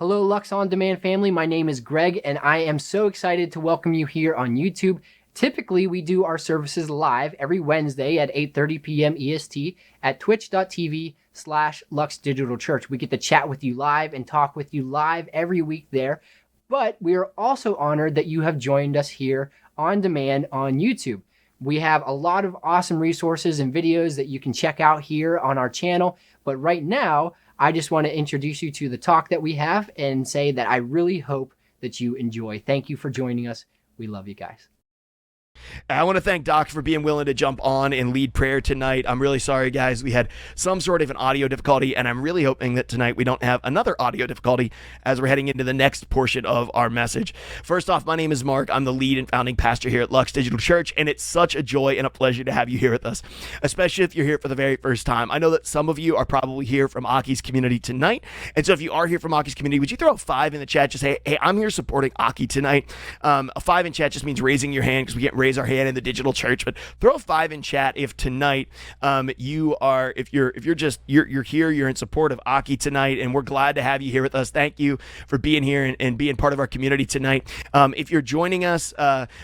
Hello, Lux On Demand family. My name is Greg, and I am so excited to welcome you here on YouTube. Typically, we do our services live every Wednesday at 8:30 p.m. EST at twitch.tv/Lux Digital Church. We get to chat with you live and talk with you live every week there. But we are also honored that you have joined us here on demand on YouTube. We have a lot of awesome resources and videos that you can check out here on our channel. But right now, I just want to introduce you to the talk that we have and say that I really hope that you enjoy. Thank you for joining us. We love you guys. I want to thank Doc for being willing to jump on and lead prayer tonight. I'm really sorry, guys. We had some sort of an audio difficulty, and I'm really hoping that tonight we don't have another audio difficulty as we're heading into the next portion of our message. First off, my name is Mark. I'm the lead and founding pastor here at Lux Digital Church, and it's such a joy and a pleasure to have you here with us, especially if you're here for the very first time. I know that some of you are probably here from Aki's community tonight, and so if you are here from Aki's community, would you throw a 5 in the chat? Just say, hey, I'm here supporting Aki tonight. A 5 in chat just means raising your hand because we can't raise our hand in the digital church, but throw a 5 in chat if tonight you're here, you're in support of Aki tonight, and we're glad to have you here with us. Thank you for being here and being part of our community tonight. If you're joining us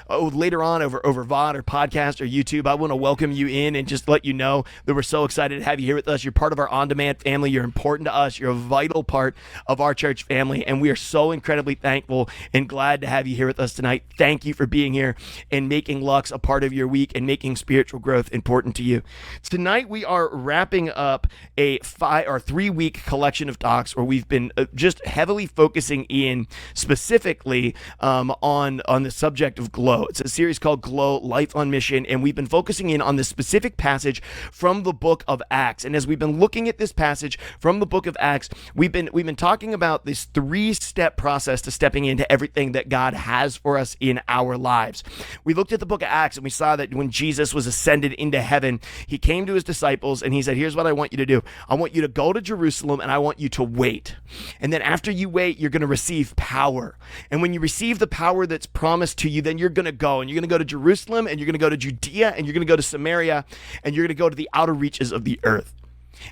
later on over VOD or podcast or YouTube, I want to welcome you in and just let you know that we're so excited to have you here with us. You're part of our on-demand family. You're important to us. You're a vital part of our church family, and we are so incredibly thankful and glad to have you here with us tonight. Thank you for being here and making Lux a part of your week and making spiritual growth important to you. Tonight we are wrapping up a 3-week collection of talks where we've been just heavily focusing in specifically on the subject of glow. It's a series called Glow, Life on Mission, and we've been focusing in on this specific passage from the book of Acts. And as we've been looking at this passage from the book of Acts, we've been talking about this 3-step process to stepping into everything that God has for us in our lives. We looked at the book of Acts and we saw that when Jesus was ascended into heaven, he came to his disciples and he said, here's what I want you to do. I want you to go to Jerusalem and I want you to wait. And then after you wait, you're going to receive power. And when you receive the power that's promised to you, then you're going to go and you're going to go to Jerusalem and you're going to go to Judea and you're going to go to Samaria and you're going to go to the outer reaches of the earth.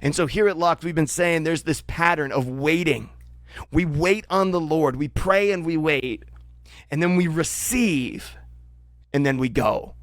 And so here at Lux, we've been saying there's this pattern of waiting. We wait on the Lord. We pray and we wait. And then we receive. And then we go.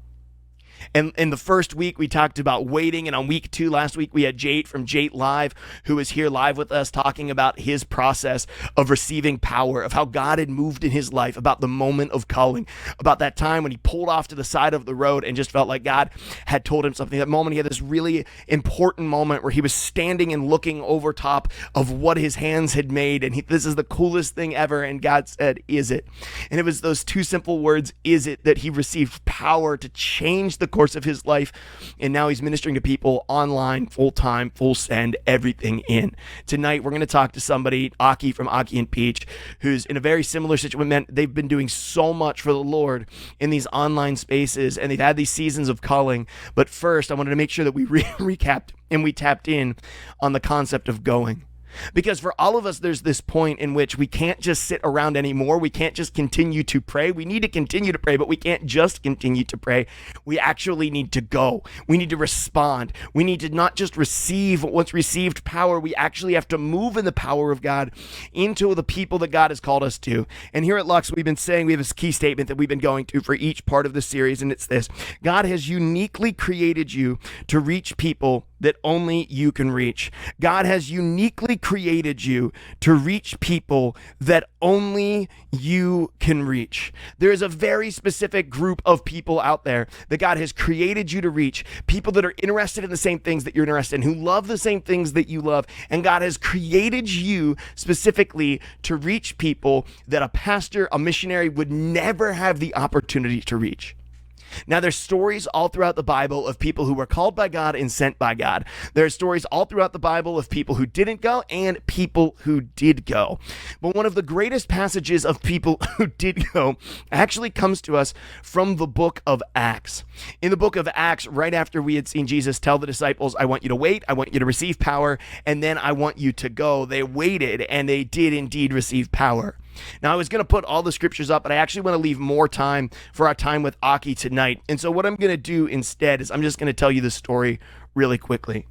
And in the first week, we talked about waiting. And on week 2, last week, we had Jade from Jade Live, who was here live with us talking about his process of receiving power, of how God had moved in his life, about the moment of calling, about that time when he pulled off to the side of the road and just felt like God had told him something. That moment, he had this really important moment where he was standing and looking over top of what his hands had made. And this is the coolest thing ever. And God said, is it? And it was those 2 simple words, is it, that he received power to change the course of his life, and now he's ministering to people online, full-time, full send, everything in. Tonight, we're going to talk to somebody, Aki from Aki and Peach, who's in a very similar situation. They've been doing so much for the Lord in these online spaces, and they've had these seasons of calling. But first, I wanted to make sure that we recapped and we tapped in on the concept of going. Because for all of us, there's this point in which we can't just sit around anymore. We can't just continue to pray. We need to continue to pray, but we can't just continue to pray. We actually need to go. We need to respond. We need to not just receive once received power. We actually have to move in the power of God into the people that God has called us to. And here at Lux, we've been saying, we have this key statement that we've been going to for each part of the series, and it's this: God has uniquely created you to reach people that only you can reach. God has uniquely created you to reach people that only you can reach. There is a very specific group of people out there that God has created you to reach, people that are interested in the same things that you're interested in, who love the same things that you love, and God has created you specifically to reach people that a pastor, a missionary would never have the opportunity to reach. Now, there's stories all throughout the Bible of people who were called by God and sent by God. There are stories all throughout the Bible of people who didn't go and people who did go. But one of the greatest passages of people who did go actually comes to us from the book of Acts. In the book of Acts, right after we had seen Jesus tell the disciples, I want you to wait, I want you to receive power, and then I want you to go, they waited and they did indeed receive power. Now, I was going to put all the scriptures up, but I actually want to leave more time for our time with Aki tonight. And so what I'm going to do instead is I'm just going to tell you the story really quickly.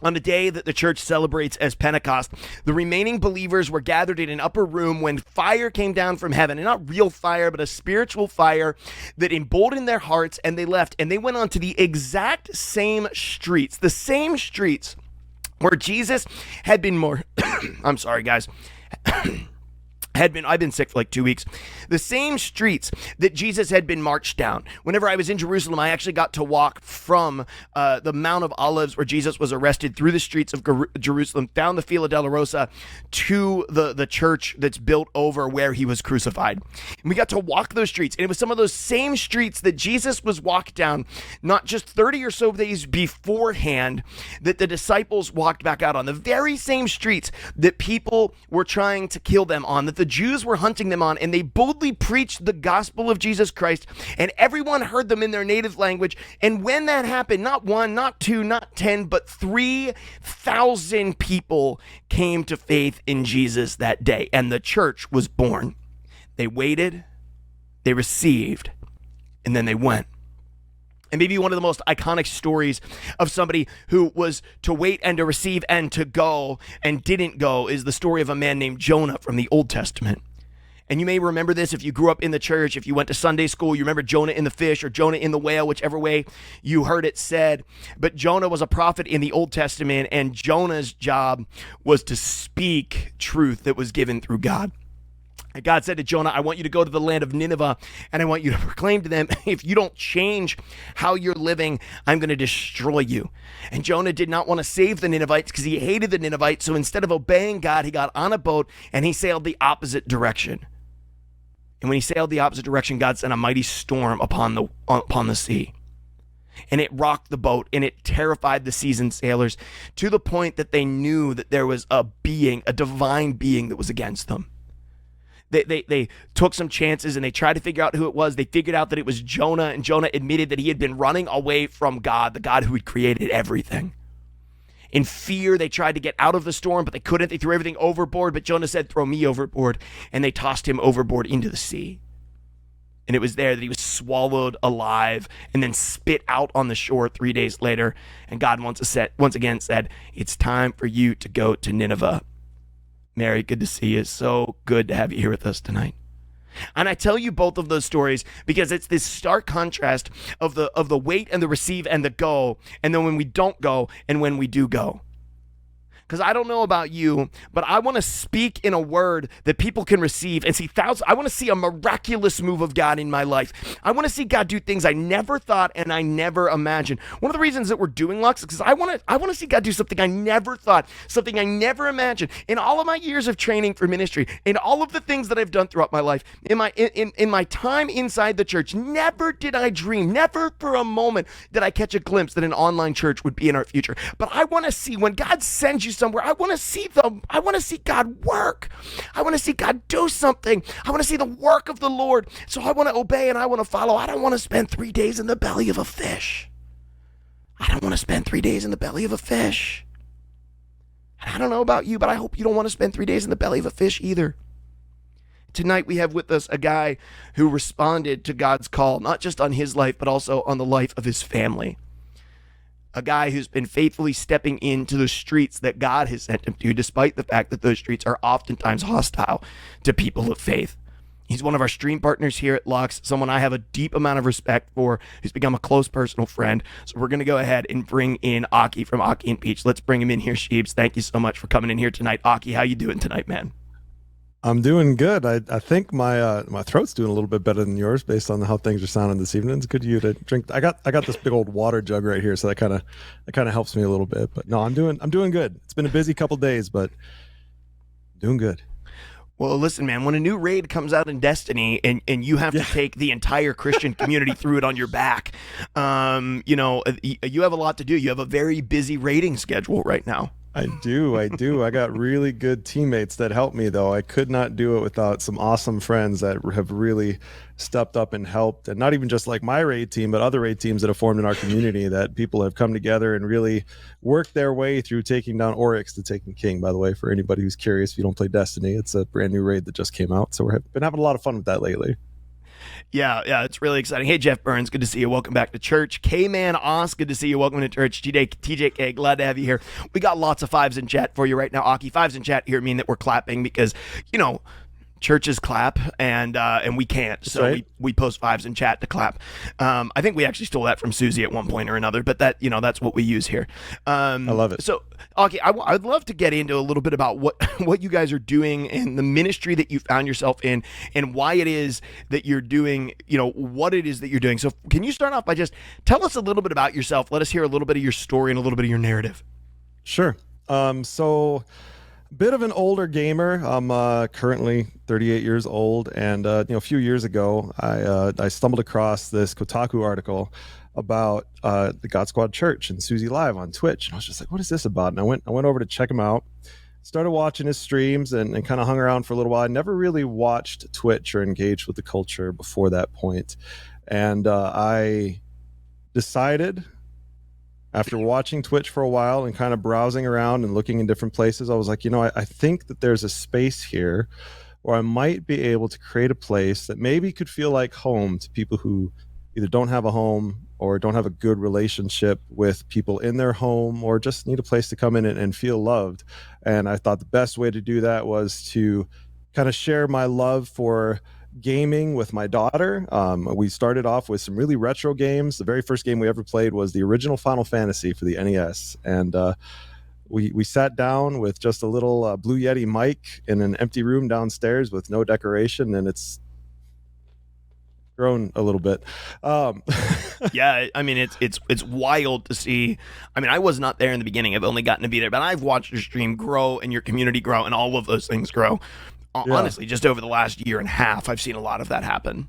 On the day that the church celebrates as Pentecost, the remaining believers were gathered in an upper room when fire came down from heaven, and not real fire, but a spiritual fire that emboldened their hearts, and they left, and they went on to the exact same streets, where Jesus had been I'm sorry, guys. I've been sick for like 2 weeks. The same streets that Jesus had been marched down. Whenever I was in Jerusalem, I actually got to walk from the Mount of Olives where Jesus was arrested through the streets of Jerusalem, down the Via Dolorosa to the church that's built over where he was crucified. And we got to walk those streets. And it was some of those same streets that Jesus was walked down, not just 30 or so days beforehand, that the disciples walked back out on. The very same streets that people were trying to kill them on, that the Jews were hunting them on, and they boldly preached the gospel of Jesus Christ, and everyone heard them in their native language. And when that happened, not 1, not 2, not 10, but 3,000 people came to faith in Jesus that day, and the church was born. They waited, they received, and then they went. And maybe one of the most iconic stories of somebody who was to wait and to receive and to go and didn't go is the story of a man named Jonah from the Old Testament. And you may remember this if you grew up in the church, if you went to Sunday school, you remember Jonah in the fish or Jonah in the whale, whichever way you heard it said. But Jonah was a prophet in the Old Testament, and Jonah's job was to speak truth that was given through God. And God said to Jonah, I want you to go to the land of Nineveh, and I want you to proclaim to them, if you don't change how you're living, I'm going to destroy you. And Jonah did not want to save the Ninevites because he hated the Ninevites. So instead of obeying God, he got on a boat and he sailed the opposite direction. And when he sailed the opposite direction, God sent a mighty storm upon the sea. And it rocked the boat, and it terrified the seasoned sailors to the point that they knew that there was a divine being that was against them. They took some chances and they tried to figure out who it was. They figured out that it was Jonah, and Jonah admitted that he had been running away from God, the God who had created everything. In fear, they tried to get out of the storm, but they couldn't. They threw everything overboard, but Jonah said, throw me overboard, and they tossed him overboard into the sea. And it was there that he was swallowed alive and then spit out on the shore 3 days later. And God once again said, it's time for you to go to Nineveh. Mary, good to see you. So good to have you here with us tonight. And I tell you both of those stories because it's this stark contrast of the wait and the receive and the go, and then when we don't go and when we do go. Because I don't know about you, but I want to speak in a word that people can receive and see thousands. I want to see a miraculous move of God in my life. I want to see God do things I never thought and I never imagined. One of the reasons that we're doing Lux is because I want to see God do something I never thought, something I never imagined. In all of my years of training for ministry, in all of the things that I've done throughout my life, in my time inside the church, never did I dream, never for a moment did I catch a glimpse that an online church would be in our future. But I want to see when God sends you somewhere, I want to see God work. I want to see God do something. I want to see the work of the Lord. So I want to obey and I want to follow. I don't want to spend 3 days in the belly of a fish. I don't want to spend 3 days in the belly of a fish. And I don't know about you, but I hope you don't want to spend 3 days in the belly of a fish either. Tonight we have with us a guy who responded to God's call, not just on his life, but also on the life of his family. A guy who's been faithfully stepping into the streets that God has sent him to, despite the fact that those streets are oftentimes hostile to people of faith. He's one of our stream partners here at Lux, someone I have a deep amount of respect for, who's become a close personal friend. So we're going to go ahead and bring in Aki from Aki and Peach. Let's bring him in here, Sheebs. Thank you so much for coming in here tonight. Aki, how you doing tonight, man? I'm doing good. I think my throat's doing a little bit better than yours based on how things are sounding this evening. It's good of you to drink. I got this big old water jug right here, so that kind of helps me a little bit. But no, I'm doing good. It's been a busy couple days, but doing good. Well, listen, man, when a new raid comes out in Destiny and you have to take the entire Christian community through it on your back, you have a lot to do. You have a very busy raiding schedule right now. I do. I got really good teammates that help me, though. I could not do it without some awesome friends that have really stepped up and helped. And not even just like my raid team, but other raid teams that have formed in our community, that people have come together and really worked their way through taking down Oryx to taking King, by the way, for anybody who's curious. If you don't play Destiny, it's a brand new raid that just came out. So we've been having a lot of fun with that lately. Yeah, it's really exciting. Hey, Jeff Burns, good to see you. Welcome back to church. K-Man Oz, good to see you. Welcome to church. TJK, glad to have you here. We got lots of fives in chat for you right now. Aki, fives in chat here mean that we're clapping because, churches clap and we can't. That's So right. we post fives in chat to clap. I think we actually stole that from Susie at one point or another, but that's what we use here. I love it. So, okay, I'd love to get into a little bit about what you guys are doing and the ministry that you found yourself in and why it is that you're doing, what it is that you're doing. So can you start off by just tell us a little bit about yourself? Let us hear a little bit of your story and a little bit of your narrative. Sure. So bit of an older gamer. I'm currently 38 years old, and a few years ago, I stumbled across this Kotaku article about the God Squad Church and Susie Live on Twitch, and I was just like, "What is this about?" And I went over to check him out, started watching his streams, and kind of hung around for a little while. I never really watched Twitch or engaged with the culture before that point, and I decided, after watching Twitch for a while and kind of browsing around and looking in different places, I was like, I think that there's a space here where I might be able to create a place that maybe could feel like home to people who either don't have a home or don't have a good relationship with people in their home, or just need a place to come in and feel loved. And I thought the best way to do that was to kind of share my love for gaming with my daughter. We started off with some really retro games. The very first game we ever played was the original Final Fantasy for the NES, and we sat down with just a little Blue Yeti mic in an empty room downstairs with no decoration, and it's grown a little bit. Yeah, I mean it's wild to see. I mean, I was not there in the beginning. I've only gotten to be there, but I've watched your stream grow and your community grow and all of those things grow. Yeah. Honestly, just over the last year and a half, I've seen a lot of that happen.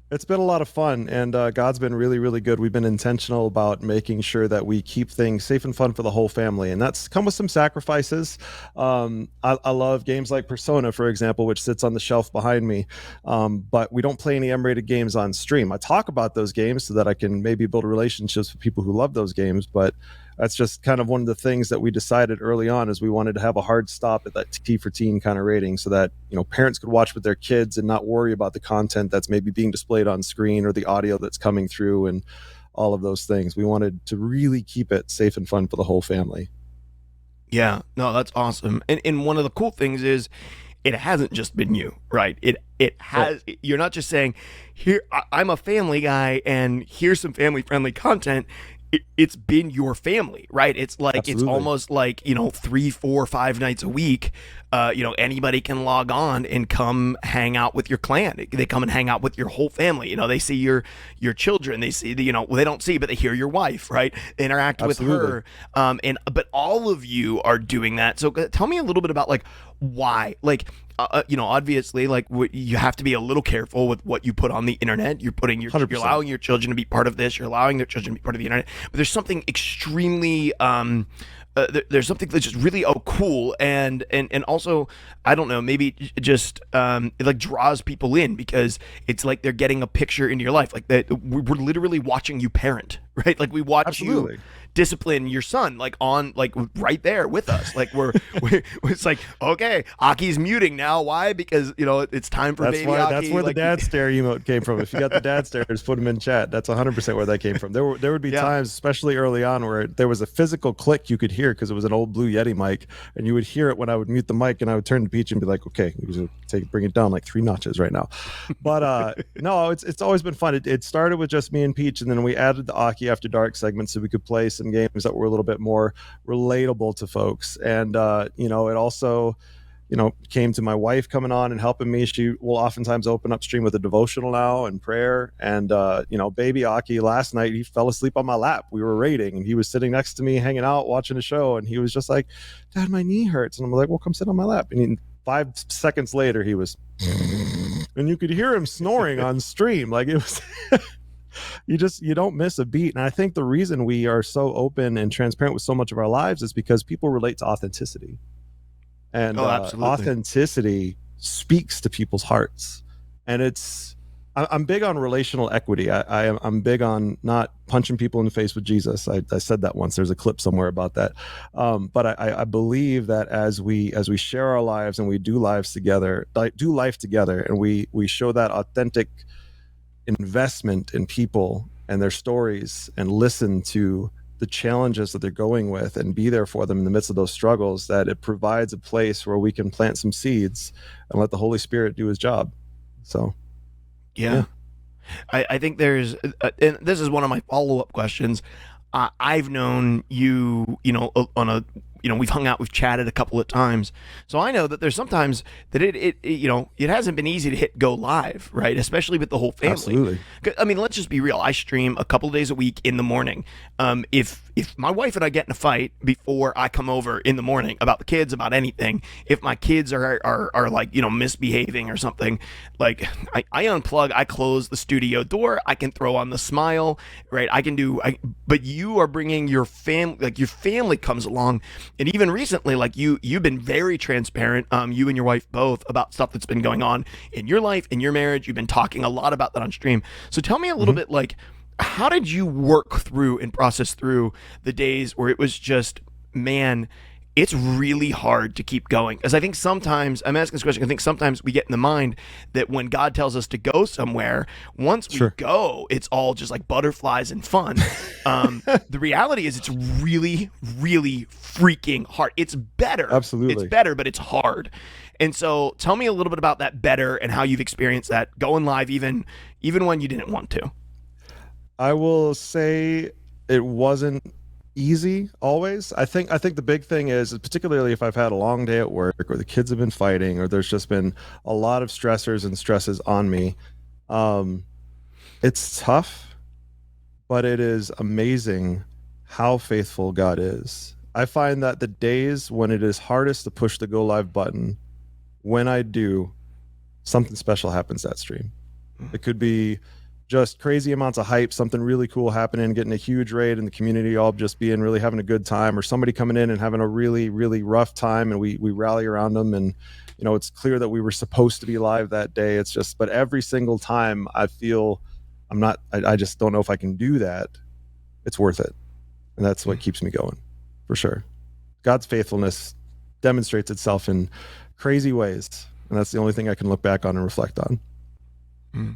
It's been a lot of fun, and God's been really, really good. We've been intentional about making sure that we keep things safe and fun for the whole family, and that's come with some sacrifices. I love games like Persona, for example, which sits on the shelf behind me, but we don't play any M-rated games on stream. I talk about those games so that I can maybe build relationships with people who love those games, but that's just kind of one of the things that we decided early on, is we wanted to have a hard stop at that T for teen kind of rating, so that parents could watch with their kids and not worry about the content that's maybe being displayed on screen or the audio that's coming through and all of those things. We wanted to really keep it safe and fun for the whole family. Yeah, no, that's awesome. And one of the cool things is it hasn't just been you, right? It has. Right. You're not just saying, here I'm a family guy and here's some family friendly content. It's been your family, right? It's like Absolutely. It's almost like 3, 4, 5 nights a week. Anybody can log on and come hang out with your clan. They come and hang out with your whole family. They see your children. They see they don't see, but they hear your wife, right? They interact Absolutely. with her. But all of you are doing that. So tell me a little bit about why, obviously, you have to be a little careful with what you put on the internet. You're allowing your children to be part of this. You're allowing their children to be part of the internet. But there's something extremely, there's something that's just really cool, and also, I don't know, maybe just it draws people in because it's like they're getting a picture into your life. We're literally watching you parent, right? We watch Absolutely. you discipline your son on right there with us. It's like, okay, Aki's muting now. Why? Because it's time for baby Aki. That's where the dad stare emote came from. If you got the dad stare, just put them in chat. That's 100% where that came from. There would be times, especially early on, where there was a physical click you could hear because it was an old Blue Yeti mic, and you would hear it when I would mute the mic, and I would turn to Peach and be like, okay, bring it down 3 notches right now. But no, it's always been fun. It started with just me and Peach, and then we added the Aki After Dark segment so we could play some games that were a little bit more relatable to folks. And it also came to my wife coming on and helping me. She will oftentimes open up stream with a devotional now and prayer. And baby Aki last night, he fell asleep on my lap. We were raiding, and he was sitting next to me hanging out watching a show, and he was just like, Dad, my knee hurts. And I'm like, well, come sit on my lap. And 5 seconds later, he was and you could hear him snoring on stream. It was you don't miss a beat. And I think the reason we are so open and transparent with so much of our lives is because people relate to authenticity, and authenticity speaks to people's hearts. And I'm big on relational equity. I'm big on not punching people in the face with Jesus. I said that once. There's a clip somewhere about that. But I believe that as we share our lives and we do life together, and we show that authentic investment in people and their stories and listen to the challenges that they're going with and be there for them in the midst of those struggles, that it provides a place where we can plant some seeds and let the Holy Spirit do his job. So, Yeah. I think there's, and this is one of my follow-up questions. I've known you, on a, we've hung out, we've chatted a couple of times. So I know that there's sometimes that it hasn't been easy to hit go live, right? Especially with the whole family. Absolutely. I mean, let's just be real. I stream a couple of days a week in the morning. If my wife and I get in a fight before I come over in the morning about the kids, about anything, if my kids are like, misbehaving or something, like I unplug, I close the studio door, I can throw on the smile, right? But you are bringing your family, like your family comes along. And even recently, like you've been very transparent, you and your wife both, about stuff that's been going on in your life, in your marriage. You've been talking a lot about that on stream. So tell me a little bit, like, how did you work through and process through the days where it was just, man, it's really hard to keep going? Because I think sometimes, I'm asking this question, I think sometimes we get in the mind that when God tells us to go somewhere, once we go, it's all just like butterflies and fun. The reality is it's really, really freaking hard. It's better. Absolutely. It's better, but it's hard. And so tell me a little bit about that better and how you've experienced that going live, even when you didn't want to. I will say it wasn't easy always. I think the big thing is, particularly if I've had a long day at work or the kids have been fighting or there's just been a lot of stressors and stresses on me, it's tough, but it is amazing how faithful God is. I find that the days when it is hardest to push the go live button, when I do, something special happens that stream. It could be just crazy amounts of hype, something really cool happening, getting a huge raid in the community, all just really having a good time, or somebody coming in and having a really, really rough time, and we rally around them. And, it's clear that we were supposed to be live that day. It's just, but every single time I feel I just don't know if I can do that. It's worth it. And that's what keeps me going, for sure. God's faithfulness demonstrates itself in crazy ways. And that's the only thing I can look back on and reflect on. Mm.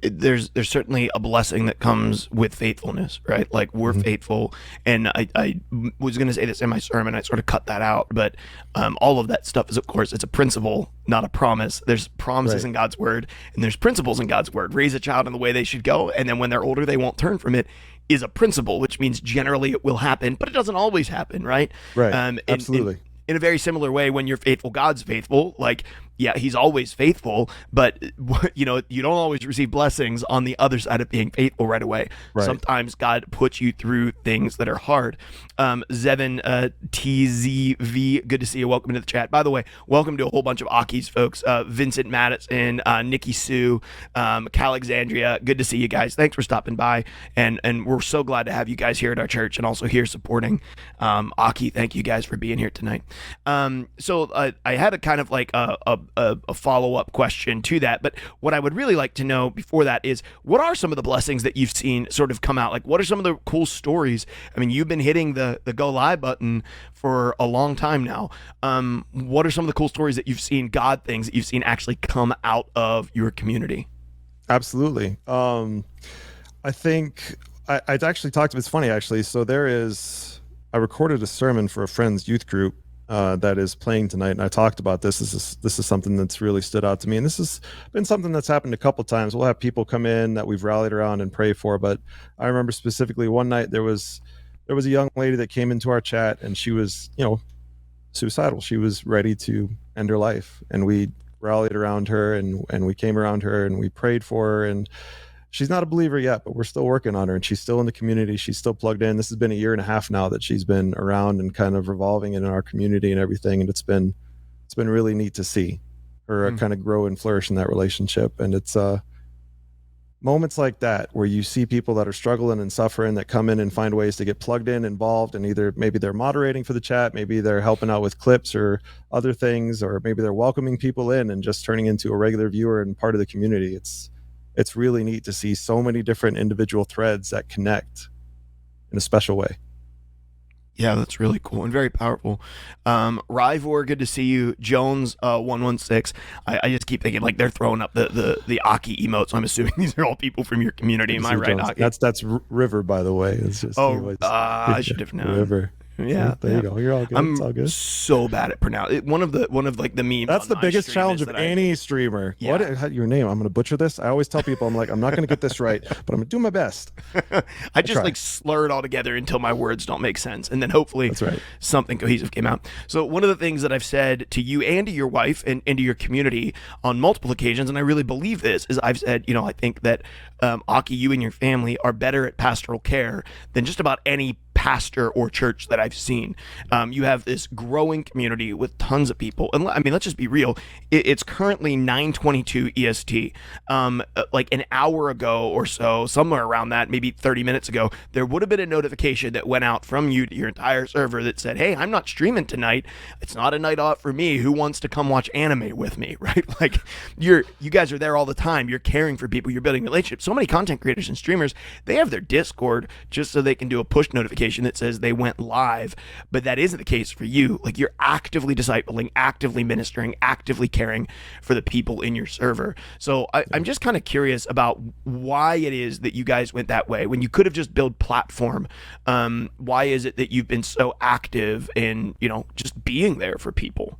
There's certainly a blessing that comes with faithfulness, right? Like we're faithful, and I was going to say this in my sermon. I sort of cut that out, but all of that stuff is, of course, it's a principle, not a promise. There's promises in God's word, and there's principles in God's word. Raise a child in the way they should go, and then when they're older, they won't turn from it. Is a principle, which means generally it will happen, but it doesn't always happen, right? Right. Absolutely. In a very similar way, when you're faithful, God's faithful. Like, yeah, he's always faithful, but you don't always receive blessings on the other side of being faithful right away. Right. Sometimes God puts you through things that are hard. Zevin TZV, good to see you. Welcome to the chat. By the way, welcome to a whole bunch of Aki's folks. Vincent Madison, Nikki Sue, Calexandria. Good to see you guys. Thanks for stopping by, and we're so glad to have you guys here at our church and also here supporting Aki. Thank you guys for being here tonight. So I had a kind of like a follow-up question to that, but what I would really like to know before that is, what are some of the blessings that you've seen sort of come out? Like, what are some of the cool stories? I mean, you've been hitting the go live button for a long time now. What are some of the cool stories that you've seen, God things that you've seen actually come out of your community? Absolutely. I think I'd actually talked to, it's funny actually. So I recorded a sermon for a friend's youth group that is playing tonight, and I talked about this. This is something that's really stood out to me, and this has been something that's happened a couple times. We'll have people come in that we've rallied around and pray for, but I remember specifically one night there was a young lady that came into our chat, and she was suicidal. She was ready to end her life, and we rallied around her, and we came around her, and we prayed for her. And she's not a believer yet, but we're still working on her, and she's still in the community. She's still plugged in. This has been 1.5 years now that she's been around and kind of revolving in our community and everything. And it's been really neat to see her kind of grow and flourish in that relationship. And it's moments like that where you see people that are struggling and suffering that come in and find ways to get plugged in, involved, and either maybe they're moderating for the chat, maybe they're helping out with clips or other things, or maybe they're welcoming people in and just turning into a regular viewer and part of the community. It's really neat to see so many different individual threads that connect in a special way. Yeah, that's really cool and very powerful. Rivor, good to see you. Jones, 116. I just keep thinking like they're throwing up the Aki emotes. So I'm assuming these are all people from your community. Am I right, Aki? That's River, by the way. It's just I should have known. River. Yeah, there you go. You're all good. It's all good. So bad at pronounce. One of like the memes. That's the biggest challenge of any streamer. Yeah. What your name? I'm going to butcher this. I always tell people I'm not going to get this right, but I'm going to do my best. I just like slur it all together until my words don't make sense, and then hopefully something cohesive came out. So one of the things that I've said to you and to your wife and to your community on multiple occasions, and I really believe this, is I've said, I think that Aki, you and your family are better at pastoral care than just about any pastor or church that I've seen. You have this growing community with tons of people, and I mean, let's just be real. It's currently 9:22 EST. Like an hour ago or so, somewhere around that, maybe 30 minutes ago, there would have been a notification that went out from you to your entire server that said, "Hey, I'm not streaming tonight. It's not a night off for me. Who wants to come watch anime with me?" Right? Like you guys are there all the time. You're caring for people. You're building relationships. So many content creators and streamers, they have their Discord just so they can do a push notification that says they went live, but that isn't the case for you. Like you're actively discipling, actively ministering, actively caring for the people in your server. So I'm just kind of curious about why it is that you guys went that way when you could have just built platform. Why is it that you've been so active in, just being there for people?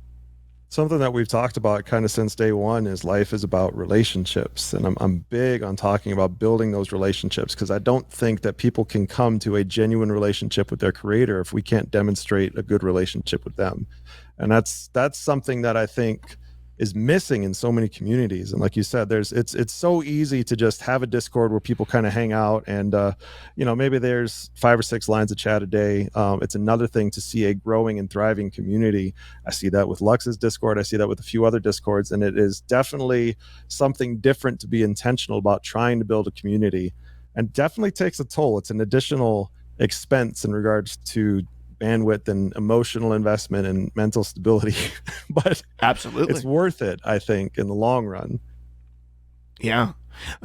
Something that we've talked about kind of since day one is life is about relationships. And I'm big on talking about building those relationships because I don't think that people can come to a genuine relationship with their creator if we can't demonstrate a good relationship with them. And that's something that I think is missing in so many communities. And like you said, it's so easy to just have a Discord where people kind of hang out and, maybe there's 5 or 6 lines of chat a day. It's another thing to see a growing and thriving community. I see that with Lux's Discord. I see that with a few other Discords, and it is definitely something different to be intentional about trying to build a community, and definitely takes a toll. It's an additional expense in regards to bandwidth and emotional investment and mental stability, but absolutely it's worth it, I think, in the long run. Yeah.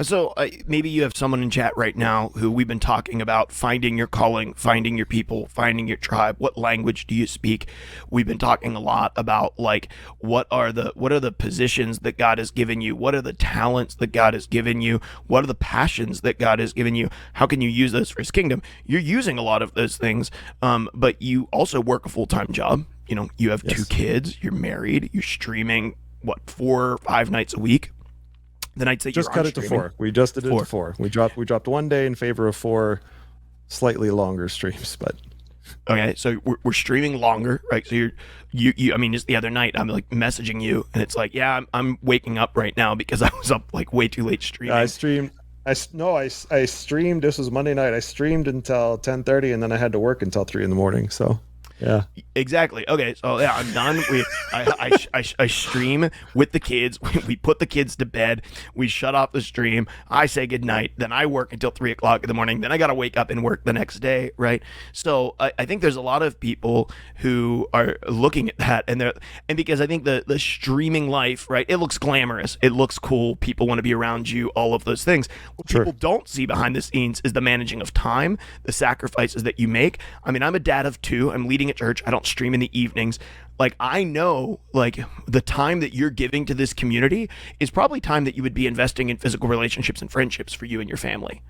So maybe you have someone in chat right now who we've been talking about finding your calling, finding your people, finding your tribe. What language do you speak? We've been talking a lot about like what are the positions that God has given you? What are the talents that God has given you? What are the passions that God has given you? How can you use those for his kingdom? You're using a lot of those things, but you also work a full-time job. You have 2 kids, you're married, you're streaming 4 or 5 nights a week. The nights that just cut it to 4. We just did it to 4. We dropped one day in favor of 4 slightly longer streams, but okay. So we're streaming longer, right? So you. I mean, just the other night, I'm like messaging you, and it's like, yeah, I'm waking up right now because I was up like way too late streaming. I streamed. I streamed. This was Monday night. I streamed until 10:30, and then I had to work until 3 in the morning. So. Yeah, exactly. Okay, so yeah, I'm done. I stream with the kids. We put the kids to bed. We shut off the stream. I say goodnight. Then I work until 3 o'clock in the morning. Then I got to wake up and work the next day, right? So I think there's a lot of people who are looking at that, and because I think the streaming life, right? It looks glamorous. It looks cool. People want to be around you. All of those things. What people don't see behind the scenes is the managing of time, the sacrifices that you make. I mean, I'm a dad of 2. I'm leading at church. I don't stream in the evenings. Like I know like the time that you're giving to this community is probably time that you would be investing in physical relationships and friendships for you and your family.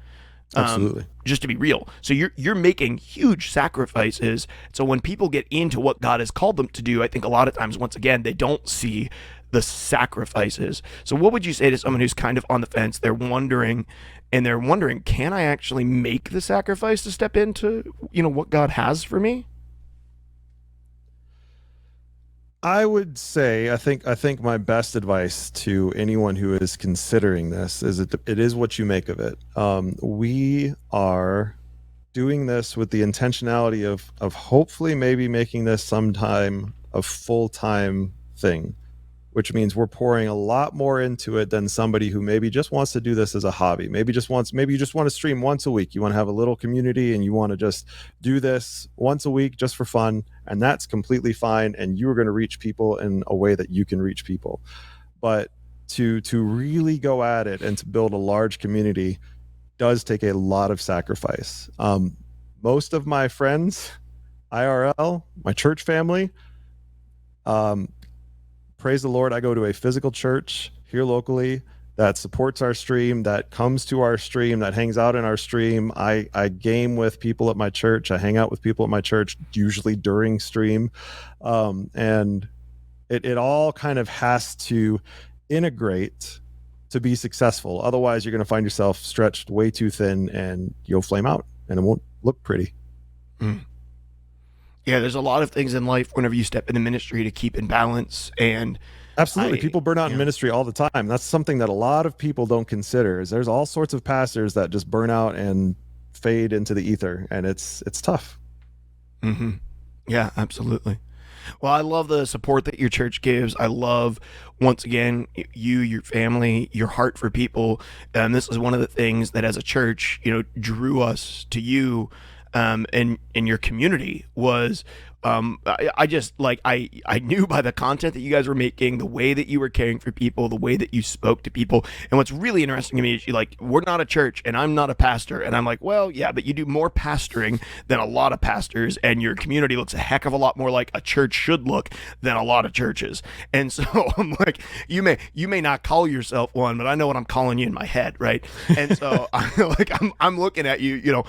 Absolutely. Just to be real. So you're making huge sacrifices. So when people get into what God has called them to do, I think a lot of times, once again, they don't see the sacrifices. So what would you say to someone who's kind of on the fence? They're wondering, can I actually make the sacrifice to step into, what God has for me? I would say, I think my best advice to anyone who is considering this is it is what you make of it. We are doing this with the intentionality of hopefully maybe making this sometime a full-time thing, which means we're pouring a lot more into it than somebody who maybe just wants to do this as a hobby. Maybe you just want to stream once a week. You want to have a little community and you want to just do this once a week just for fun. And that's completely fine. And you're going to reach people in a way that you can reach people. But to really go at it and to build a large community does take a lot of sacrifice. Most of my friends, IRL, my church family. Praise the Lord, I go to a physical church here locally that supports our stream, that comes to our stream, that hangs out in our stream. I game with people at my church. I hang out with people at my church, usually during stream. And it all kind of has to integrate to be successful. Otherwise, you're going to find yourself stretched way too thin and you'll flame out and it won't look pretty. Mm. Yeah, there's a lot of things in life whenever you step into ministry to keep in balance. And absolutely, people burn out in ministry all the time. That's something that a lot of people don't consider. Is there's all sorts of pastors that just burn out and fade into the ether, and it's tough. Mm-hmm. Yeah, absolutely. Well, I love the support that your church gives. I love, once again, you, your family, your heart for people. And this is one of the things that as a church, drew us to you in your community was I just like I knew by the content that you guys were making, the way that you were caring for people, the way that you spoke to people. And what's really interesting to me is we're not a church and I'm not a pastor. And I'm like, well, yeah, but you do more pastoring than a lot of pastors, and your community looks a heck of a lot more like a church should look than a lot of churches. And so I'm like, you may not call yourself one, but I know what I'm calling you in my head, right? And so I'm looking at you,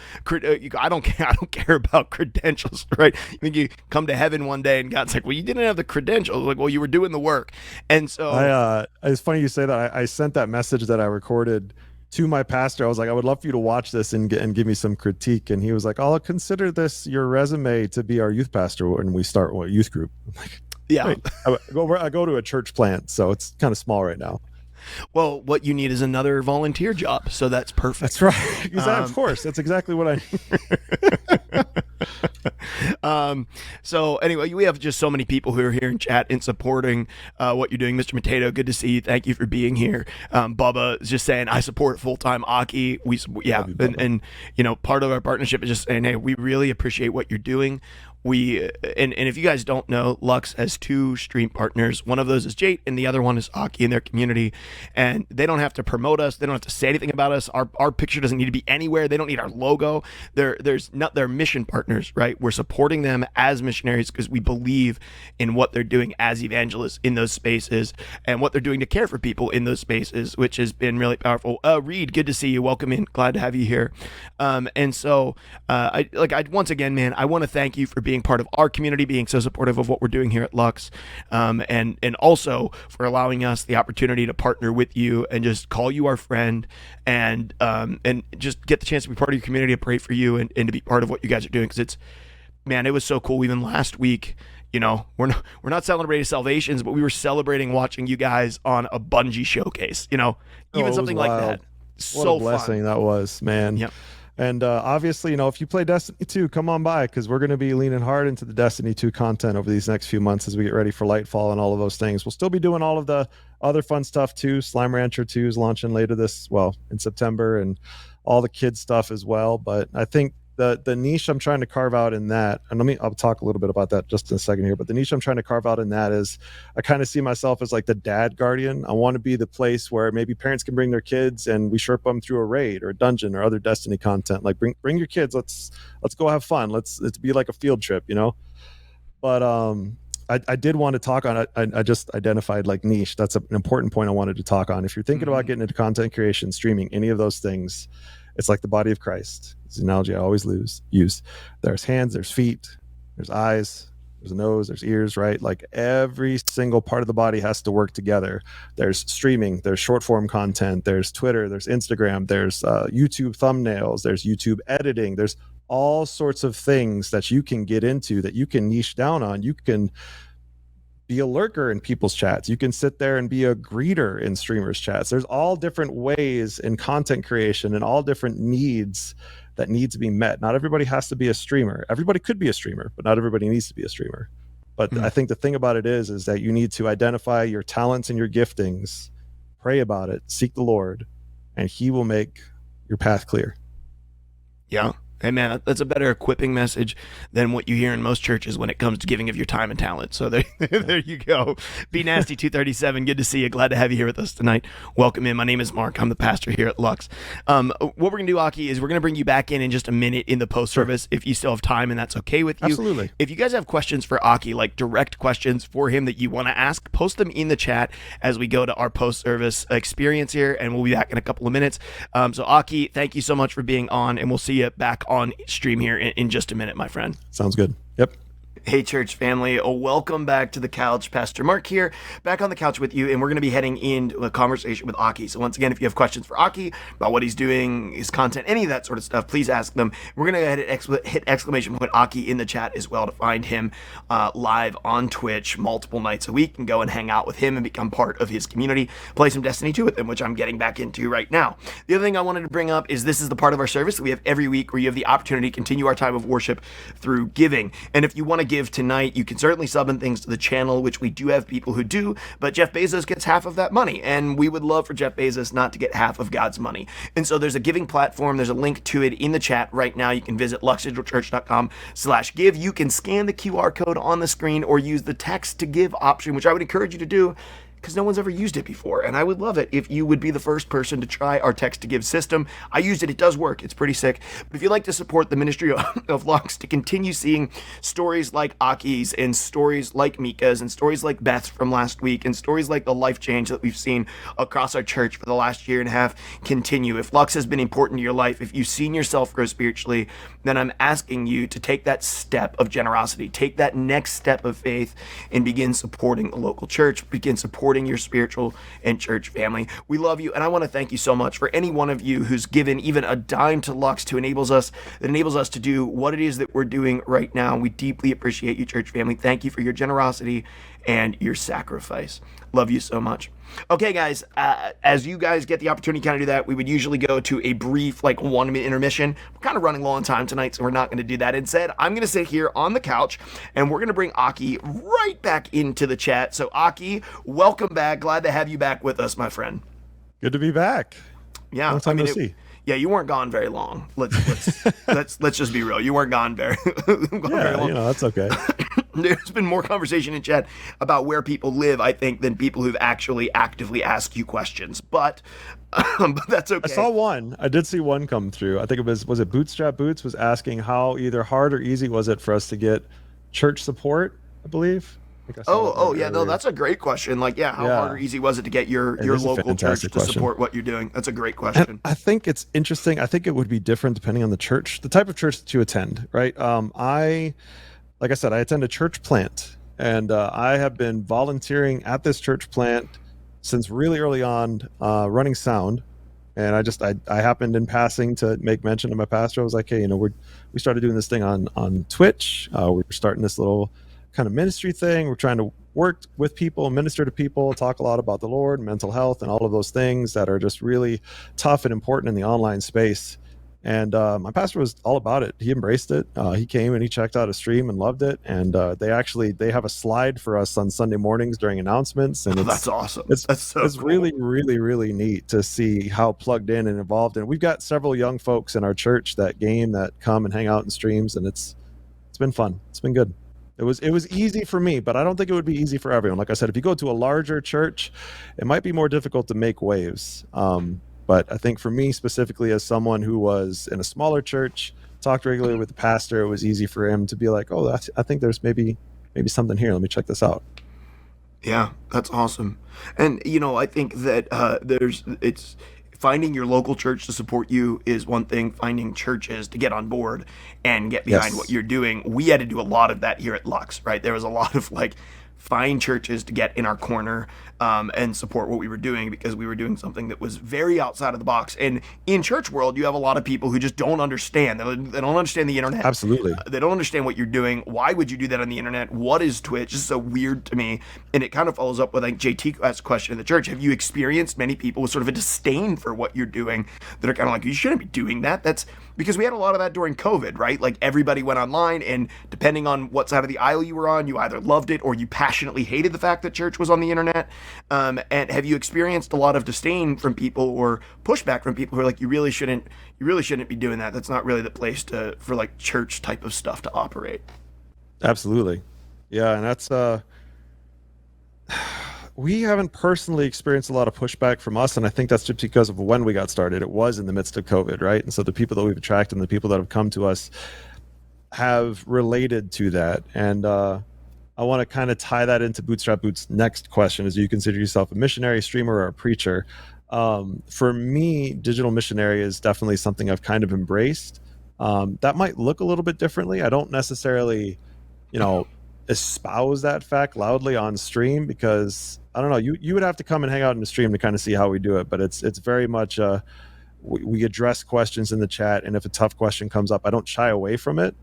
I don't care about credentials, right? You think you come to heaven one day and God's like, well, you didn't have the credentials. Like, well, you were doing the work. And so it's funny you say that. I sent that message that I recorded to my pastor. I was like, I would love for you to watch this and give me some critique. And he was like, I'll consider this your resume to be our youth pastor when we start a youth group. I'm like, yeah. Wait. I go to a church plant, so it's kind of small right now. Well, what you need is another volunteer job, so that's perfect. That's right. Of course, that's exactly what I need. So anyway, we have just so many people who are here in chat and supporting what you're doing. Mr. Potato, good to see you. Thank you for being here. Bubba is just saying, I support full-time Aki. And part of our partnership is just saying, hey, we really appreciate what you're doing. And if you guys don't know, Lux has two stream partners. One of those is Jate, and the other one is Aki in their community. And they don't have to promote us. They don't have to say anything about us. Our picture doesn't need to be anywhere. They don't need our logo. They're mission partners, right? We're supporting them as missionaries because we believe in what they're doing as evangelists in those spaces and what they're doing to care for people in those spaces, which has been really powerful. Reed, good to see you. Welcome in. Glad to have you here. And so once again, man, I want to thank you for being part of our community, being so supportive of what we're doing here at Lux, and also for allowing us the opportunity to partner with you and just call you our friend and just get the chance to be part of your community, to pray for you and to be part of what you guys are doing. Because it was so cool. Even last week, we're not celebrating salvations, but we were celebrating watching you guys on a bungee showcase, even something like that. What a blessing that was, man. Yep. And obviously, if you play Destiny 2, come on by, because we're going to be leaning hard into the Destiny 2 content over these next few months as we get ready for Lightfall and all of those things. We'll still be doing all of the other fun stuff too. Slime Rancher 2 is launching later in September, and all the kids stuff as well. But I think the niche I'm trying to carve out in that, and I'll talk a little bit about that just in a second here, but the niche I'm trying to carve out in that is I kind of see myself as like the dad guardian. I want to be the place where maybe parents can bring their kids and we Sherpa them through a raid or a dungeon or other Destiny content. Like bring your kids, let's go have fun. Let's be like a field trip, But I did want to talk on it. I just identified like niche. That's an important point I wanted to talk on. If you're thinking about getting into content creation, streaming, any of those things, it's like the body of Christ. It's an analogy I always use. There's hands, there's feet, there's eyes, there's a nose, there's ears, right? Like every single part of the body has to work together. There's streaming, there's short form content, there's Twitter, there's Instagram, there's YouTube thumbnails, there's YouTube editing, there's all sorts of things that you can get into, that you can niche down on. You can be a lurker in people's chats. You can sit there and be a greeter in streamers' chats. There's all different ways in content creation and all different needs that need to be met. Not everybody has to be a streamer. Everybody could be a streamer, but not everybody needs to be a streamer. But I think the thing about it is that you need to identify your talents and your giftings, pray about it, seek the Lord, and he will make your path clear. Yeah. Hey man, that's a better equipping message than what you hear in most churches when it comes to giving of your time and talent. So there you go. Be Nasty 237. Good to see you. Glad to have you here with us tonight. Welcome in. My name is Mark. I'm the pastor here at Lux. What we're gonna do, Aki, is we're gonna bring you back in just a minute in the post service if you still have time and that's okay with you. Absolutely. If you guys have questions for Aki, like direct questions for him that you want to ask, post them in the chat as we go to our post service experience here, and we'll be back in a couple of minutes. So Aki, thank you so much for being on, and we'll see you back on stream here in just a minute, my friend. Sounds good. Yep. Hey, church family, welcome back to the couch. Pastor Mark here, back on the couch with you, and we're going to be heading into a conversation with Aki. So once again, if you have questions for Aki about what he's doing, his content, any of that sort of stuff, please ask them. We're going to go ahead and hit exclamation point Aki in the chat as well to find him live on Twitch multiple nights a week and go and hang out with him and become part of his community, play some Destiny 2 with him, which I'm getting back into right now. The other thing I wanted to bring up is this is the part of our service that we have every week where you have the opportunity to continue our time of worship through giving. And if you want to give tonight, you can certainly sub in things to the channel, which we do have people who do, but Jeff Bezos gets half of that money, and we would love for Jeff Bezos not to get half of God's money. And so there's a giving platform. There's a link to it in the chat right now. You can visit luxdigitalchurch.com/give. You can scan the QR code on the screen or use the text to give option, which I would encourage you to do, because no one's ever used it before, and I would love it if you would be the first person to try our text to give system. I used it. It does work. It's pretty sick. But if you'd like to support the ministry of Lux to continue seeing stories like Aki's and stories like Mika's and stories like Beth's from last week and stories like the life change that we've seen across our church for the last year and a half continue, if Lux has been important to your life, if you've seen yourself grow spiritually, then I'm asking you to take that step of generosity, take that next step of faith, and begin supporting the local church, begin supporting your spiritual and church family. We love you, and I want to thank you so much for any one of you who's given even a dime to Lux that enables us to do what it is that we're doing right now. We deeply appreciate you, church family. Thank you for your generosity and your sacrifice. Love you so much. Okay, guys, as you guys get the opportunity to kind of do that, we would usually go to a brief, 1-minute intermission. We're kind of running low on time tonight, so we're not going to do that. Instead, I'm going to sit here on the couch, and we're going to bring Aki right back into the chat. So, Aki, welcome back. Glad to have you back with us, my friend. Good to be back. Yeah, Long time no see. Yeah, you weren't gone very long. Let's just be real. You weren't gone very long. That's okay. There's been more conversation in chat about where people live, I think, than people who've actually actively asked you questions. But that's okay. I saw one. I did see one come through. I think it was it Bootstrap Boots was asking how either hard or easy was it for us to get church support, I believe. Yeah, no, that's a great question. How hard or easy was it to get your local church to support what you're doing? That's a great question. And I think it's interesting. I think it would be different depending on the church, the type of church that you attend, right? Like I said, I attend a church plant, and I have been volunteering at this church plant since really early on, running sound. And I happened in passing to make mention to my pastor. I was like, hey, we started doing this thing on Twitch. We're starting this little kind of ministry thing. We're trying to work with people, minister to people, talk a lot about the Lord, mental health, and all of those things that are just really tough and important in the online space. And my pastor was all about it. He embraced it. He came and he checked out a stream and loved it. And they have a slide for us on Sunday mornings during announcements. And that's awesome. It's cool. really, really, really neat to see how plugged in and involved. And we've got several young folks in our church that come and hang out in streams, and it's been fun. It's been good. It was easy for me, but I don't think it would be easy for everyone. Like I said, if you go to a larger church, it might be more difficult to make waves. But I think for me specifically, as someone who was in a smaller church, talked regularly with the pastor, it was easy for him to be like, oh, I think there's maybe something here. Let me check this out. Yeah, that's awesome. And, I think that it's finding your local church to support you is one thing. Finding churches to get on board and get behind what you're doing. We had to do a lot of that here at Lux, right? There was a lot of find churches to get in our corner and support what we were doing, because we were doing something that was very outside of the box. And in church world, you have a lot of people who just don't understand. They don't understand the internet. Absolutely. They don't understand what you're doing. Why would you do that on the internet? What is Twitch? This is so weird to me. And it kind of follows up with, JT asked a question in the church. Have you experienced many people with sort of a disdain for what you're doing that are kind of like, you shouldn't be doing that? That's because we had a lot of that during COVID, right? Everybody went online, and depending on what side of the aisle you were on, you either loved it or you passed passionately hated the fact that church was on the internet? And have you experienced a lot of disdain from people or pushback from people who are like, you really shouldn't be doing that. That's not really the place for like church type of stuff to operate. Absolutely. Yeah. And that's, we haven't personally experienced a lot of pushback from us. And I think that's just because of when we got started. It was in the midst of COVID, right? And so the people that we've attracted and the people that have come to us have related to that. And I want to kind of tie that into Bootstrap Boot's next question. Is, do you consider yourself a missionary, streamer, or a preacher? For me, digital missionary is definitely something I've kind of embraced. That might look a little bit differently. I don't necessarily, espouse that fact loudly on stream, because I don't know, you would have to come and hang out in the stream to kind of see how we do it. But it's very much we address questions in the chat, and if a tough question comes up, I don't shy away from it.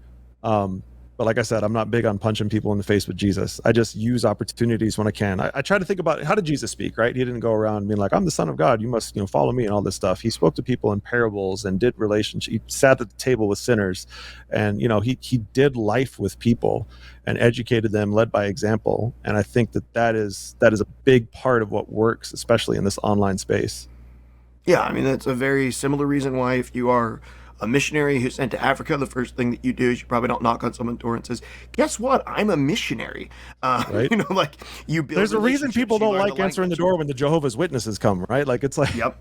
But like I said, I'm not big on punching people in the face with Jesus. I just use opportunities when I can. I try to think about, how did Jesus speak, right? He didn't go around being like, I'm the Son of God, you must follow me and all this stuff. He spoke to people in parables and did relationships. He sat at the table with sinners, and he did life with people and educated them, led by example. And I think that is a big part of what works, especially in this online space. Yeah, I mean, that's a very similar reason why, if you are a missionary who's sent to Africa, the first thing that you do is you probably don't knock on someone's door and says, guess what, I'm a missionary. Right? Like, you build. There's a reason people don't like answering the door when the Jehovah's Witnesses come, right? Like, it's like, yep.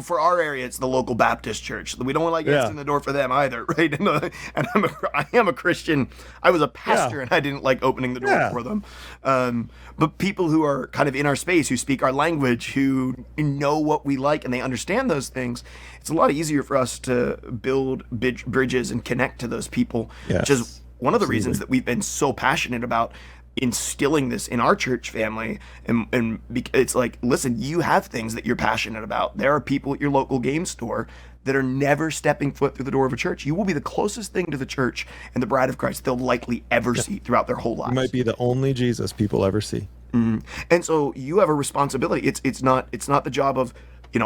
For our area, it's the local Baptist church. We don't like answering the door for them either, right? And I am a Christian. I was a pastor, and I didn't like opening the door for them. But people who are kind of in our space, who speak our language, who know what we like, and they understand those things, it's a lot easier for us to build bridges and connect to those people, which is one of the reasons that we've been so passionate about instilling this in our church family. And it's like, listen, you have things that you're passionate about. There are people at your local game store that are never stepping foot through the door of a church. You will be the closest thing to the church and the bride of Christ they'll likely ever see throughout their whole lives. You might be the only Jesus people ever see. Mm-hmm. And so you have a responsibility. It's not the job of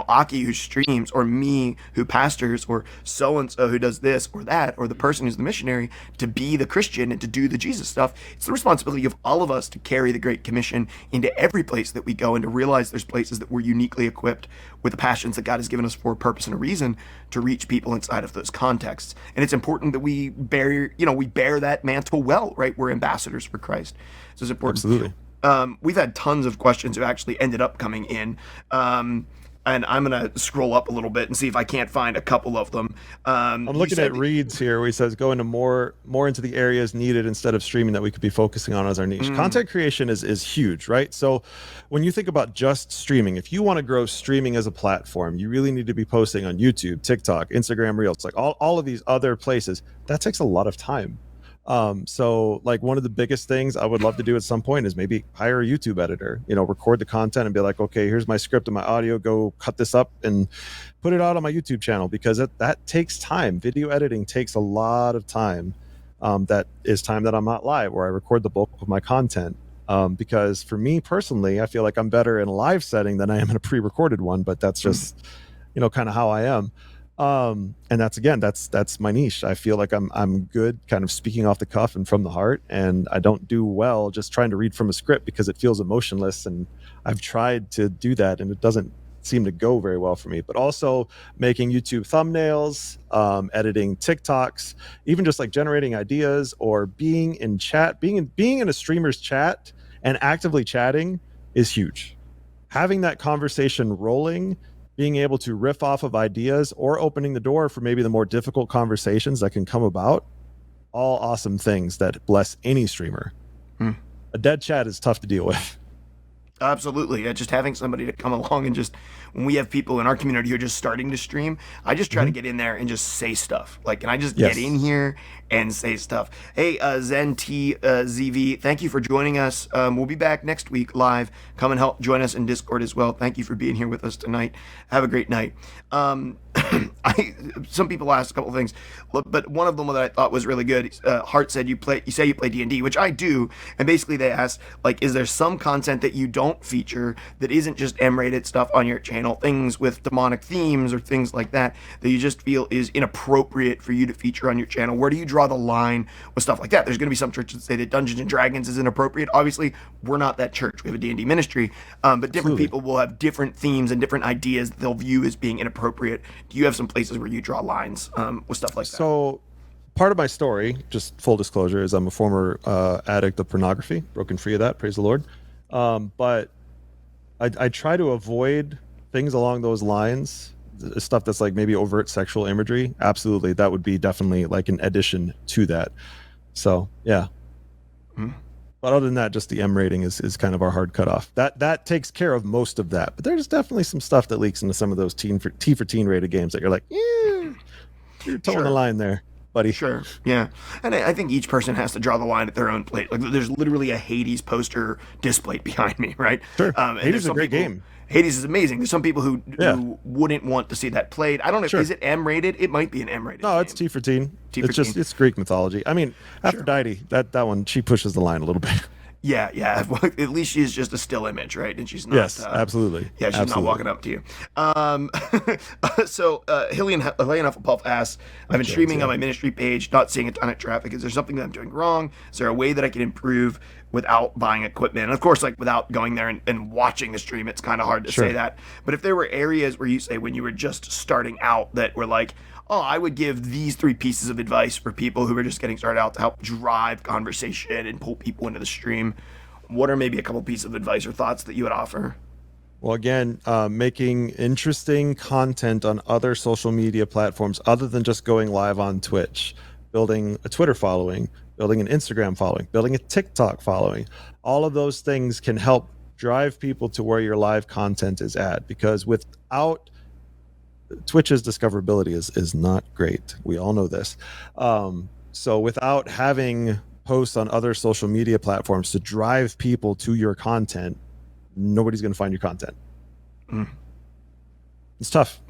Aki, who streams, or me, who pastors, or so-and-so who does this or that, or the person who's the missionary, to be the Christian and to do the Jesus stuff. It's the responsibility of all of us to carry the Great Commission into every place that we go, and to realize there's places that we're uniquely equipped with the passions that God has given us for a purpose and a reason to reach people inside of those contexts. And it's important that we bear that mantle well, right? We're ambassadors for Christ. So it's important. Absolutely. We've had tons of questions who actually ended up coming in. And I'm going to scroll up a little bit and see if I can't find a couple of them. I'm looking at Reed's here, where he says, go into more into the areas needed instead of streaming that we could be focusing on as our niche. Content creation is huge, right? So when you think about just streaming, if you want to grow streaming as a platform, you really need to be posting on YouTube, TikTok, Instagram Reels, like all of these other places. That takes a lot of time. So like, one of the biggest things I would love to do at some point is maybe hire a YouTube editor, record the content and be like, okay, here's my script and my audio, go cut this up and put it out on my YouTube channel, because that takes time. Video editing takes a lot of time. That is time that I'm not live, where I record the bulk of my content. Because for me personally, I feel like I'm better in a live setting than I am in a pre-recorded one, but that's just, kind of how I am. And that's my niche. I feel like I'm good kind of speaking off the cuff and from the heart, and I don't do well just trying to read from a script because it feels emotionless. And I've tried to do that, and it doesn't seem to go very well for me. But also making YouTube thumbnails, editing TikToks, even just like generating ideas, or being in chat, being in a streamer's chat and actively chatting is huge. Having that conversation rolling, being able to riff off of ideas, or opening the door for maybe the more difficult conversations that can come about, all awesome things that bless any streamer. A dead chat is tough to deal with. Absolutely. Yeah, just having somebody to come along, and just when we have people in our community who are just starting to stream, I just try to get in there and just say stuff. Like, can I just get in here and say stuff? Hey, Zen T ZV, thank you for joining us. We'll be back next week live. Come and help join us in Discord as well. Thank you for being here with us tonight. Have a great night. some people asked a couple of things, but one of them that I thought was really good. Hart said you say you play D&D, which I do, and basically they asked, like, is there some content that you don't feature that isn't just M-rated stuff on your channel, things with demonic themes or things like that you just feel is inappropriate for you to feature on your channel? Where do you draw the line with stuff like that? There's going to be some churches that say that Dungeons and Dragons is inappropriate. Obviously, we're not that church. We have a D&D ministry, but different people will have different themes and different ideas that they'll view as being inappropriate. Do you have some places where you draw lines with stuff like that? So part of my story, just full disclosure, is I'm a former addict of pornography, broken free of that, praise the Lord. But I try to avoid things along those lines, stuff that's like maybe overt sexual imagery. Absolutely, that would be definitely like an addition to that. So yeah. Mm-hmm. But other than that, just the M rating is kind of our hard cutoff. That takes care of most of that. But there's definitely some stuff that leaks into some of those T for teen rated games that you're like, yeah, you're towing the line there, buddy. Sure, yeah. And I think each person has to draw the line at their own plate. Like, there's literally a Hades poster displayed behind me, right? Sure. Hades is a great game. Hades is amazing. There's some people who wouldn't want to see that played. I don't know. Sure. Is it M rated? It might be an M rated. No, game. It's T for teen. It's just it's Greek mythology. I mean, Aphrodite, that one, she pushes the line a little bit. Yeah. Well, at least she's just a still image, right? And she's not. Yes, absolutely. Yeah, she's not walking up to you. So, Hillian Hufflepuff asks, I've been streaming on my ministry page, not seeing a ton of traffic. Is there something that I'm doing wrong? Is there a way that I can improve without buying equipment? And of course, like, without going there and watching the stream, it's kind of hard to say that. But if there were areas where you say when you were just starting out that were like, oh, I would give these 3 pieces of advice for people who are just getting started out to help drive conversation and pull people into the stream, what are maybe a couple pieces of advice or thoughts that you would offer? Well, again, making interesting content on other social media platforms other than just going live on Twitch, building a Twitter following, building an Instagram following, building a TikTok following. All of those things can help drive people to where your live content is at, because without Twitch's discoverability is not great. We all know this. So without having posts on other social media platforms to drive people to your content, nobody's going to find your content. It's tough.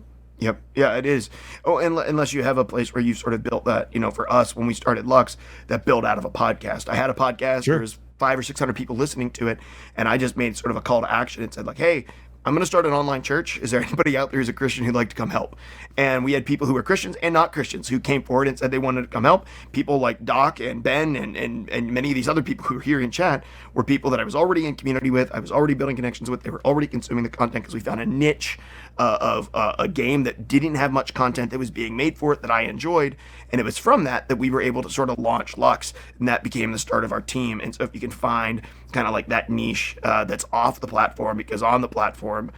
Yep. Yeah, it is. Oh, unless you have a place where you've sort of built that, for us, when we started Lux, that built out of a podcast. I had a podcast. Sure. There was 500 or 600 people listening to it. And I just made sort of a call to action and said, like, hey, I'm going to start an online church. Is there anybody out there who's a Christian who'd like to come help? And we had people who were Christians and not Christians who came forward and said they wanted to come help. People like Doc and Ben and many of these other people who are here in chat were people that I was already in community with. I was already building connections with. They were already consuming the content because we found a niche of a game that didn't have much content that was being made for it that I enjoyed. And it was from that we were able to sort of launch Lux, and that became the start of our team. And so if you can find kind of like that niche that's off the platform, because on the platform,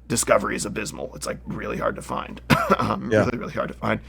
discovery is abysmal. It's like really hard to find. Really, really hard to find.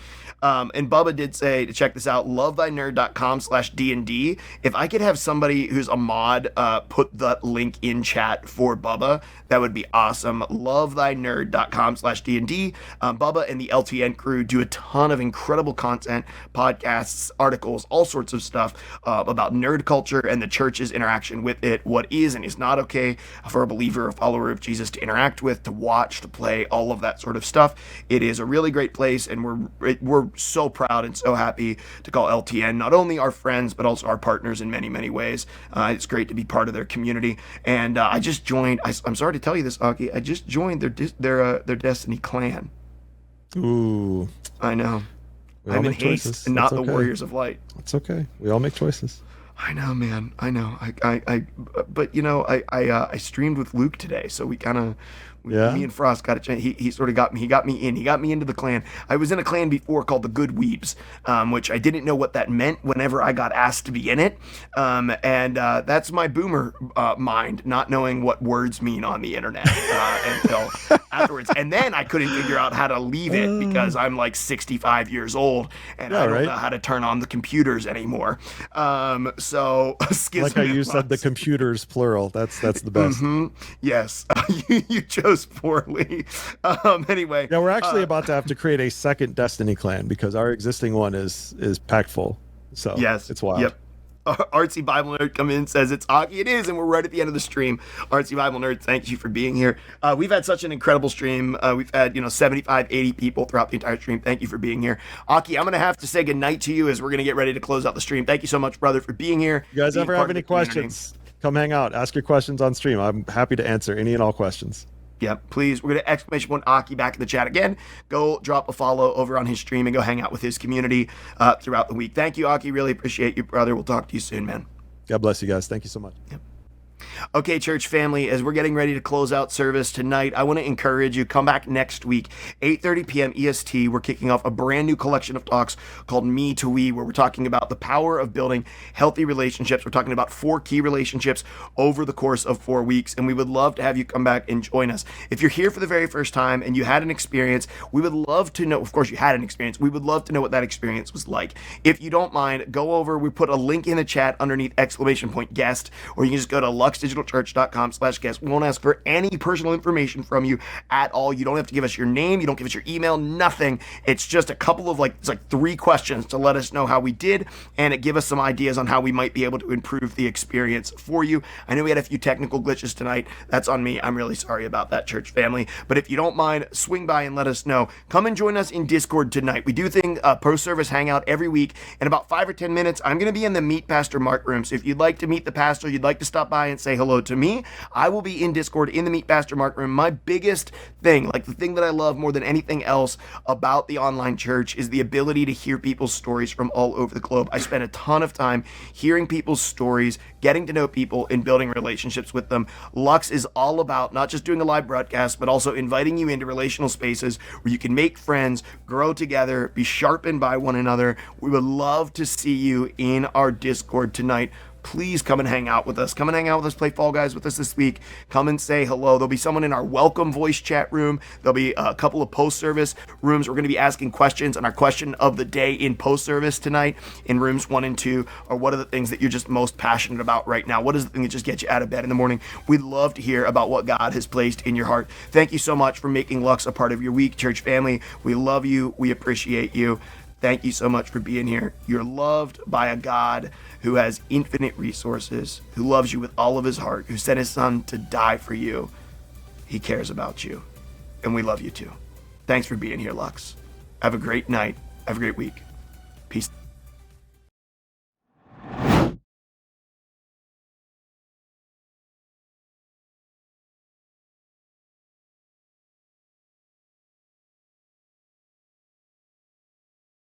And Bubba did say to check this out, lovethynerd.com/D&D. If I could have somebody who's a mod put that link in chat for Bubba, that would be awesome. lovethynerd.com/D&D. Bubba and the LTN crew do a ton of incredible content, podcasts, articles, all sorts of stuff about nerd culture and the church's interaction with it, what is and is not okay for a believer, a follower of Jesus to interact with, to watch, to play, all of that sort of stuff. It is a really great place, and we're so proud and so happy to call LTN not only our friends but also our partners in many, many ways. It's great to be part of their community, and I just joined. I'm sorry to tell you this, Aki. I just joined their Destiny clan. Ooh, I know. I'm in haste and not the Warriors of Light. It's okay. We all make choices. I know, man. I know. But I streamed with Luke today, so we kind of. Me and Frost got a chance. He sort of got me. He got me into the clan. I was in a clan before called the Good Weebs, which I didn't know what that meant whenever I got asked to be in it. And that's my boomer mind, not knowing what words mean on the internet until afterwards. And then I couldn't figure out how to leave it because I'm like 65 years old and I don't know how to turn on the computers anymore. So like how you said the computers plural. That's the best. Mm-hmm. Yes, you chose poorly. Anyway, yeah, we're actually about to have to create a second Destiny clan because our existing one is packed full. So yes, it's wild. Yep. Artsy Bible Nerd come in and says, it's Aki. It is, and we're right at the end of the stream. Artsy Bible Nerd, thank you for being here. We've had such an incredible stream. We've had, 75, 80 people throughout the entire stream. Thank you for being here. Aki, I'm going to have to say goodnight to you as we're going to get ready to close out the stream. Thank you so much, brother, for being here. You guys ever have any questions? Come hang out. Ask your questions on stream. I'm happy to answer any and all questions. Yeah, please. We're going to exclamation point Aki back in the chat again. Go drop a follow over on his stream and go hang out with his community throughout the week. Thank you, Aki. Really appreciate you, brother. We'll talk to you soon, man. God bless you guys. Thank you so much. Yep. Okay, church family, as we're getting ready to close out service tonight, I want to encourage you, come back next week, 8:30 p.m. EST. We're kicking off a brand new collection of talks called Me to We, where we're talking about the power of building healthy relationships. We're talking about 4 key relationships over the course of 4 weeks, and we would love to have you come back and join us. If you're here for the very first time and you had an experience, we would love to know, of course you had an experience, we would love to know what that experience was like. If you don't mind, go over, we put a link in the chat underneath exclamation point guest, or you can just go to luxdigitalchurch.com/guest. We won't ask for any personal information from you at all. You don't have to give us your name. You don't give us your email, nothing. It's just a couple of it's 3 questions to let us know how we did and it give us some ideas on how we might be able to improve the experience for you. I know we had a few technical glitches tonight. That's on me. I'm really sorry about that, church family. But if you don't mind, swing by and let us know. Come and join us in Discord tonight. We do post-service hangout every week. In about 5 or 10 minutes, I'm going to be in the Meet Pastor Mark room. So if you'd like to meet the pastor, you'd like to stop by and say hello to me, I will be in Discord in the Meet Pastor Mark room. My biggest thing, the thing that I love more than anything else about the online church, is the ability to hear people's stories from all over the globe. I spend a ton of time hearing people's stories, getting to know people, and building relationships with them. Lux is all about not just doing a live broadcast, but also inviting you into relational spaces where you can make friends, grow together, be sharpened by one another. We would love to see you in our Discord tonight. Please come and hang out with us. Come and hang out with us, play Fall Guys with us this week. Come and say hello. There'll be someone in our welcome voice chat room. There'll be a couple of post-service rooms. We're going to be asking questions, and our question of the day in post-service tonight in rooms 1 and 2 are, what are the things that you're just most passionate about right now? What is the thing that just gets you out of bed in the morning? We'd love to hear about what God has placed in your heart. Thank you so much for making Lux a part of your week, church family. We love you. We appreciate you. Thank you so much for being here. You're loved by a God who has infinite resources, who loves you with all of his heart, who sent his son to die for you. He cares about you, and we love you too. Thanks for being here, Lux. Have a great night. Have a great week. Peace.